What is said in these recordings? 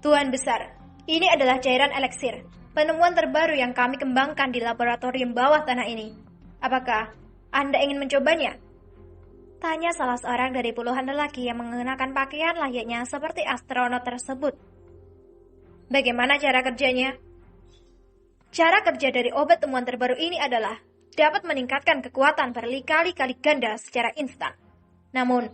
Tuan Besar, ini adalah cairan eliksir, penemuan terbaru yang kami kembangkan di laboratorium bawah tanah ini. Apakah Anda ingin mencobanya? Tanya salah seorang dari puluhan lelaki yang mengenakan pakaian layaknya seperti astronot tersebut. Bagaimana cara kerjanya? Cara kerja dari obat temuan terbaru ini adalah dapat meningkatkan kekuatan berkali-kali ganda secara instan. Namun,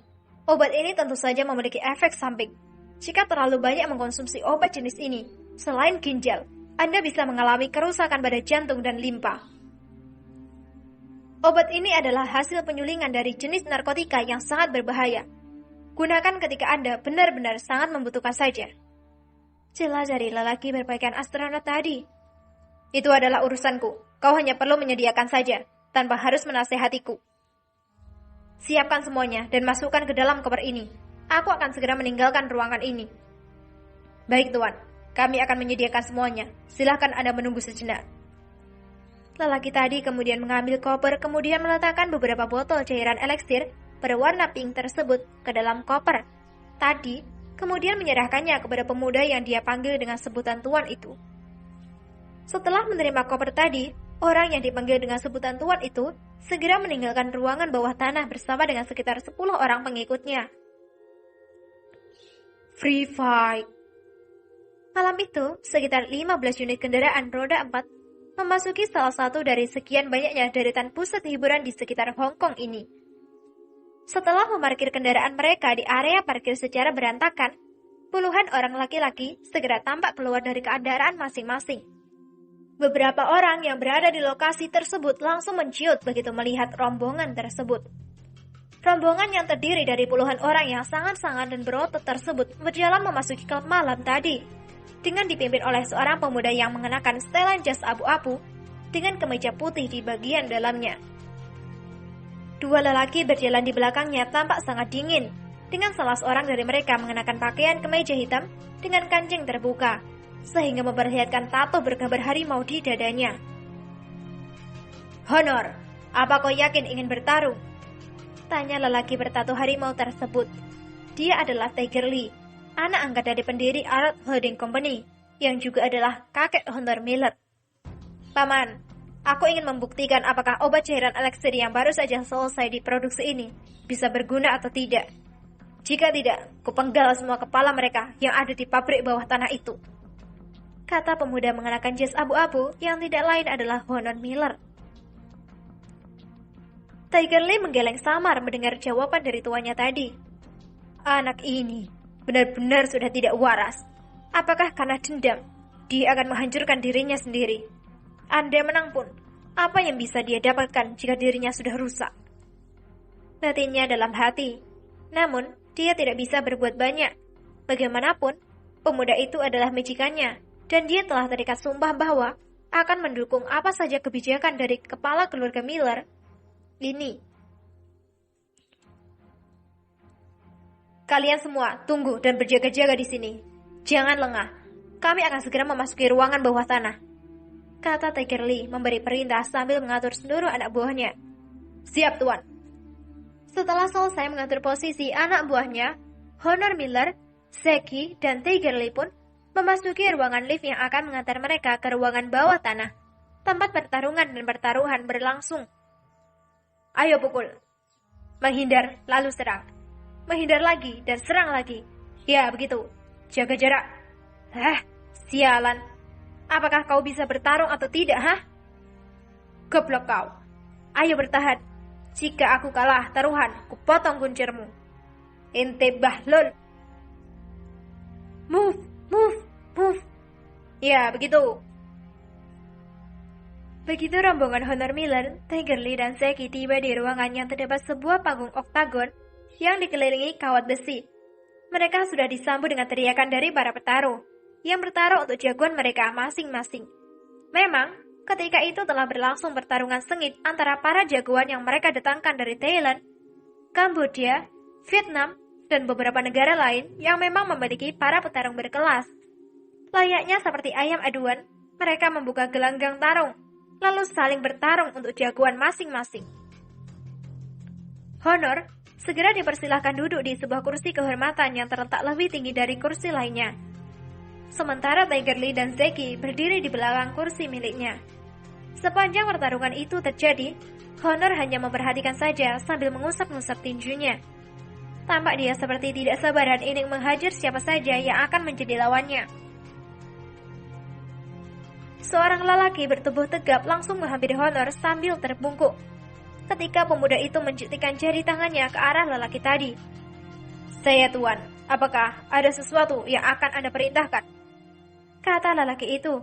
obat ini tentu saja memiliki efek samping. Jika terlalu banyak mengkonsumsi obat jenis ini, selain ginjal, Anda bisa mengalami kerusakan pada jantung dan limpa. Obat ini adalah hasil penyulingan dari jenis narkotika yang sangat berbahaya. Gunakan ketika Anda benar-benar sangat membutuhkan saja. Jelas dari lelaki berpakaian astronot tadi. Itu adalah urusanku. Kau hanya perlu menyediakan saja, tanpa harus menasehatiku. Siapkan semuanya dan masukkan ke dalam koper ini. Aku akan segera meninggalkan ruangan ini. Baik, Tuan. Kami akan menyediakan semuanya. Silahkan Anda menunggu sejenak. Lelaki tadi kemudian mengambil koper, kemudian meletakkan beberapa botol cairan eliksir berwarna pink tersebut ke dalam koper. Tadi, kemudian menyerahkannya kepada pemuda yang dia panggil dengan sebutan Tuan itu. Setelah menerima koper tadi, orang yang dipanggil dengan sebutan Tuan itu segera meninggalkan ruangan bawah tanah bersama dengan sekitar 10 orang pengikutnya. Free fight. Malam itu, sekitar 15 unit kendaraan roda 4 memasuki salah satu dari sekian banyaknya deretan pusat hiburan di sekitar Hong Kong ini. Setelah memarkir kendaraan mereka di area parkir secara berantakan, puluhan orang laki-laki segera tampak keluar dari kendaraan masing-masing. Beberapa orang yang berada di lokasi tersebut langsung menciut begitu melihat rombongan tersebut. Rombongan yang terdiri dari puluhan orang yang sangat-sangat dan berotot tersebut berjalan memasuki klub malam tadi, dengan dipimpin oleh seorang pemuda yang mengenakan setelan jas abu-abu dengan kemeja putih di bagian dalamnya. Dua lelaki berjalan di belakangnya tampak sangat dingin, dengan salah seorang dari mereka mengenakan pakaian kemeja hitam dengan kancing terbuka, sehingga memperlihatkan tato bergambar harimau di dadanya. Honor, apa kau yakin ingin bertarung? Tanya lelaki bertato harimau tersebut. Dia adalah Tiger Lee, anak angkat dari pendiri Arrow Holding Company, yang juga adalah kakek Honor Miller. Paman, aku ingin membuktikan apakah obat cairan eliksir yang baru saja selesai diproduksi ini bisa berguna atau tidak. Jika tidak, kupenggal semua kepala mereka yang ada di pabrik bawah tanah itu. Kata pemuda mengenakan jas abu-abu yang tidak lain adalah Honor Miller. Tiger Lee menggeleng samar mendengar jawaban dari tuannya tadi. Anak ini benar-benar sudah tidak waras. Apakah karena dendam, dia akan menghancurkan dirinya sendiri? Andai menang pun, apa yang bisa dia dapatkan jika dirinya sudah rusak? Batinnya dalam hati. Namun, dia tidak bisa berbuat banyak. Bagaimanapun, pemuda itu adalah majikannya, dan dia telah terikat sumpah bahwa akan mendukung apa saja kebijakan dari kepala keluarga Miller ini. Kalian semua tunggu dan berjaga-jaga di sini. Jangan lengah. Kami akan segera memasuki ruangan bawah tanah. Kata Tiger Lee memberi perintah sambil mengatur seluruh anak buahnya. Siap, Tuan. Setelah selesai mengatur posisi anak buahnya, Honor Miller, Zeki, dan Tiger Lee pun memasuki ruangan lift yang akan mengantar mereka ke ruangan bawah tanah, tempat pertarungan dan pertaruhan berlangsung. Ayo pukul. Menghindar, lalu serang. Menghindar lagi dan serang lagi. Ya, begitu. Jaga jarak. Sialan. Apakah kau bisa bertarung atau tidak, Goblok kau. Ayo bertahan. Jika aku kalah taruhan, kupotong kuncirmu. Ente bahlul. Move. Ya, begitu. Begitu rombongan Honor Miller, Tiger Lee, dan Zeki tiba di ruangan yang terdapat sebuah panggung oktagon yang dikelilingi kawat besi. Mereka sudah disambut dengan teriakan dari para petarung yang bertarung untuk jagoan mereka masing-masing. Memang, ketika itu telah berlangsung pertarungan sengit antara para jagoan yang mereka datangkan dari Thailand, Kamboja, Vietnam, dan beberapa negara lain yang memang memiliki para petarung berkelas. Layaknya seperti ayam aduan, mereka membuka gelanggang tarung, lalu saling bertarung untuk jagoan masing-masing. Honor, segera dipersilahkan duduk di sebuah kursi kehormatan yang terletak lebih tinggi dari kursi lainnya. Sementara Tiger Lee dan Zeki berdiri di belakang kursi miliknya. Sepanjang pertarungan itu terjadi, Honor hanya memperhatikan saja sambil mengusap-ngusap tinjunya. Tampak dia seperti tidak sabar dan ingin menghajar siapa saja yang akan menjadi lawannya. Seorang lelaki bertubuh tegap langsung menghampiri Honor sambil terbungkuk. Ketika pemuda itu menjentikan jari tangannya ke arah lelaki tadi. "Saya tuan, apakah ada sesuatu yang akan Anda perintahkan?" kata lelaki itu.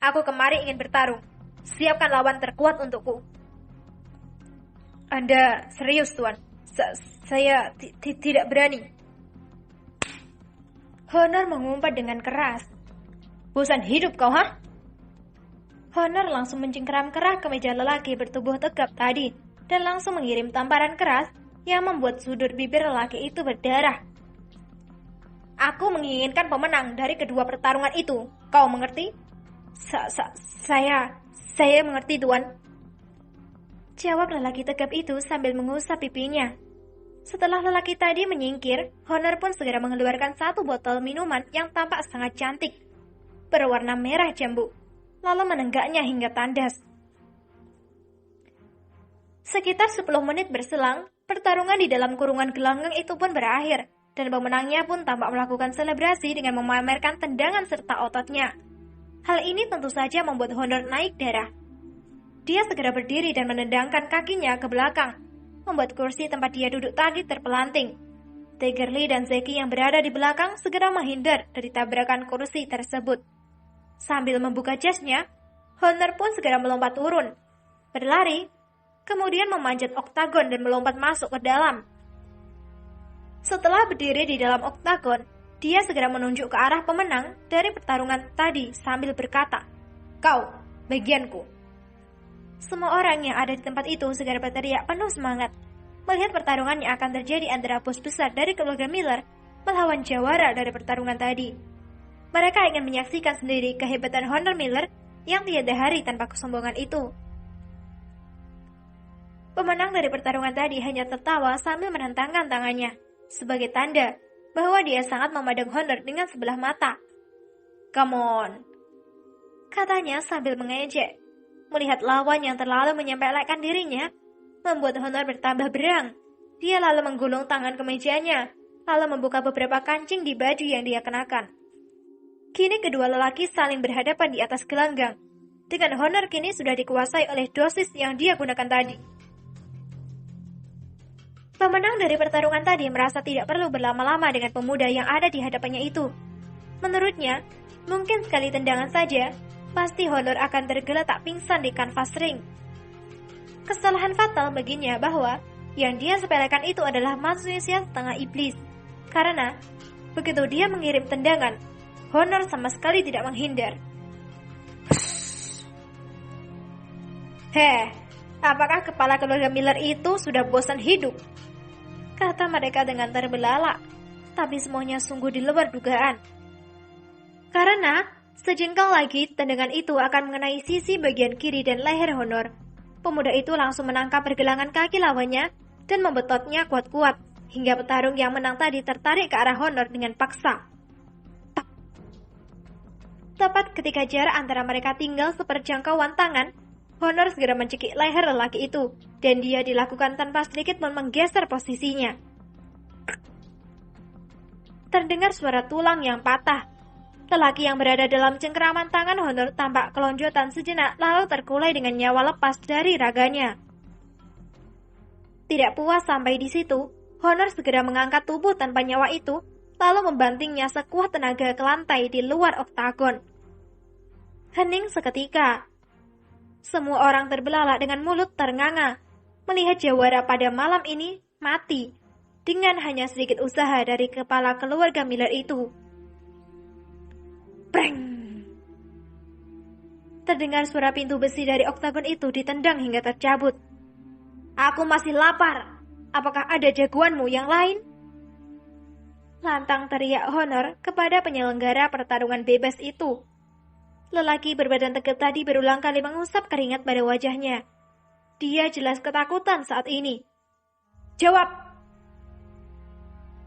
"Aku kemari ingin bertarung. Siapkan lawan terkuat untukku." "Anda serius, tuan? Saya tidak berani." Honor mengumpat dengan keras. "Bosan hidup kau, ha?" Honor langsung mencengkeram keras ke meja lelaki bertubuh tegap tadi dan langsung mengirim tamparan keras yang membuat sudut bibir lelaki itu berdarah. "Aku menginginkan pemenang dari kedua pertarungan itu. Kau mengerti?" Saya mengerti, tuan," jawab lelaki tegap itu sambil mengusap pipinya. Setelah lelaki tadi menyingkir, Honor pun segera mengeluarkan satu botol minuman yang tampak sangat cantik, berwarna merah jambu, lalu menenggaknya hingga tandas. Sekitar 10 menit berselang, pertarungan di dalam kurungan gelanggang itu pun berakhir, dan pemenangnya pun tampak melakukan selebrasi dengan memamerkan tendangan serta ototnya. Hal ini tentu saja membuat Honor naik darah. Dia segera berdiri dan menendangkan kakinya ke belakang, membuat kursi tempat dia duduk tadi terpelanting. Tiger Lee dan Zeki yang berada di belakang segera menghindar dari tabrakan kursi tersebut. Sambil membuka jasnya, Honor pun segera melompat turun, berlari, kemudian memanjat oktagon dan melompat masuk ke dalam. Setelah berdiri di dalam oktagon, dia segera menunjuk ke arah pemenang dari pertarungan tadi sambil berkata, "Kau, bagianku." Semua orang yang ada di tempat itu segera berteriak penuh semangat, melihat pertarungan yang akan terjadi antara bos besar dari keluarga Miller melawan jawara dari pertarungan tadi. Mereka ingin menyaksikan sendiri kehebatan Honor Miller yang tiada hari tanpa kesombongan itu. Pemenang dari pertarungan tadi hanya tertawa sambil menentangkan tangannya, sebagai tanda bahwa dia sangat memandang Honor dengan sebelah mata. "Come on," katanya sambil mengejek. Melihat lawan yang terlalu menyempelekan dirinya, membuat Honor bertambah berang. Dia lalu menggulung tangan ke mejanya, lalu membuka beberapa kancing di baju yang dia kenakan. Kini kedua lelaki saling berhadapan di atas gelanggang, dengan Honor kini sudah dikuasai oleh dosis yang dia gunakan tadi. Pemenang dari pertarungan tadi merasa tidak perlu berlama-lama dengan pemuda yang ada di hadapannya itu. Menurutnya, mungkin sekali tendangan saja, pasti Honor akan tergeletak pingsan di kanvas ring. Kesalahan fatal baginya bahwa yang dia sepelekan itu adalah manusia setengah iblis. Karena, begitu dia mengirim tendangan, Honor sama sekali tidak menghindar. "Heh, apakah kepala keluarga Miller itu sudah bosan hidup?" kata mereka dengan terbelalak, tapi semuanya sungguh di luar dugaan. Karena sejengkal lagi tendangan itu akan mengenai sisi bagian kiri dan leher Honor. Pemuda itu langsung menangkap pergelangan kaki lawannya dan membetotnya kuat-kuat, hingga petarung yang menang tadi tertarik ke arah Honor dengan paksa. Tak. Tepat ketika jarak antara mereka tinggal seperjangkauan tangan, Honor segera mencekik leher lelaki itu, dan dia dilakukan tanpa sedikit pun menggeser posisinya. Terdengar suara tulang yang patah. Lelaki yang berada dalam cengkeraman tangan Honor tampak kelonjotan sejenak lalu terkulai dengan nyawa lepas dari raganya. Tidak puas sampai di situ, Honor segera mengangkat tubuh tanpa nyawa itu, lalu membantingnya sekuat tenaga ke lantai di luar oktagon. Hening seketika. Semua orang terbelalak dengan mulut ternganga, melihat jawara pada malam ini mati, dengan hanya sedikit usaha dari kepala keluarga Miller itu. Preng! Terdengar suara pintu besi dari oktagon itu ditendang hingga tercabut. "Aku masih lapar. Apakah ada jagoanmu yang lain?" Lantang teriak Honor kepada penyelenggara pertarungan bebas itu. Lelaki berbadan tegap tadi berulang kali mengusap keringat pada wajahnya. Dia jelas ketakutan saat ini. Jawab!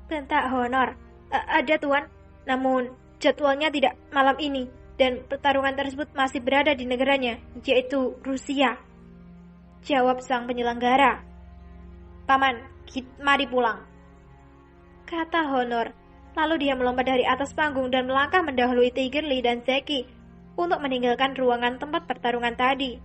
Bentak Honor. Ada Tuan, namun jadwalnya tidak malam ini, dan pertarungan tersebut masih berada di negaranya, yaitu Rusia. Jawab sang penyelenggara. Paman, mari pulang, kata Honor. Lalu dia melompat dari atas panggung dan melangkah mendahului Tiger Lee dan Zeki untuk meninggalkan ruangan tempat pertarungan tadi.